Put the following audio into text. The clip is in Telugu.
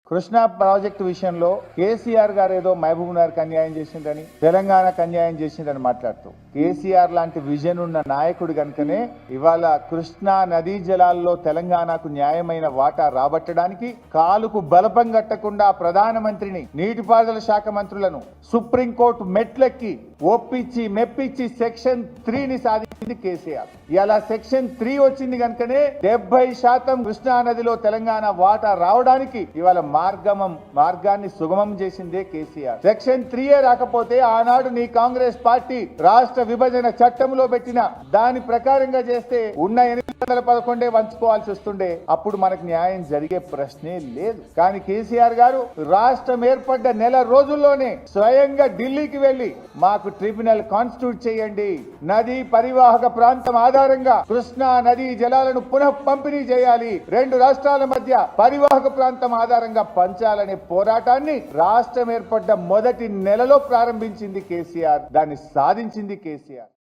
కృష్ణా ప్రాజెక్టు విషయంలో కేసీఆర్ గారు ఏదో మహబూబ్ నగర్కి అన్యాయం చేసిందని తెలంగాణకు అన్యాయం చేసిందని మాట్లాడుతూ కేసీఆర్ లాంటి విజన్ ఉన్న నాయకుడు కనుకనే ఇవాళ కృష్ణా నదీ జలాల్లో తెలంగాణకు న్యాయమైన వాటా రాబట్టడానికి కాలుకు బలపం కట్టకుండా ప్రధానమంత్రిని నీటిపారుదల శాఖ మంత్రులను సుప్రీంకోర్టు మెట్లెక్కి ఒప్పించి మెప్పించి సెక్షన్ 3ని సాధించింది కేసీఆర్. ఇలా సెక్షన్ 3 వచ్చింది కనుకనే 70% కృష్ణా నదిలో తెలంగాణ వాటా రావడానికి ఇవాళ మార్గాన్ని సుగమం చేసిందే కేసీఆర్. సెక్షన్ 3 రాకపోతే ఆనాడు నీ కాంగ్రెస్ పార్టీ రాష్ట్ర విభజన చట్టంలో పెట్టిన దాని ప్రకారంగా చేస్తే ఉన్న 811 వంచుకోవాల్సి వస్తుండే. అప్పుడు మనకు న్యాయం జరిగే ప్రశ్నే లేదు. కానీ కేసీఆర్ గారు రాష్ట్రం ఏర్పడ్డ నెల రోజుల్లోనే స్వయంగా ఢిల్లీకి వెళ్లి మాకు ట్రిబ్యునల్ కాన్స్టిట్యూట్ చేయండి, నదీ పరివాహక ప్రాంతం ఆధారంగా కృష్ణా నదీ జలాలను పునః పంపిణీ చేయాలి, 2 రాష్ట్రాల మధ్య పరివాహక ప్రాంతం ఆధారంగా పంచాలనే పోరాటాన్ని రాష్ట్రం ఏర్పడ్డ మొదటి నెలలో ప్రారంభించింది కేసీఆర్. దాన్ని సాధించింది కేసీఆర్.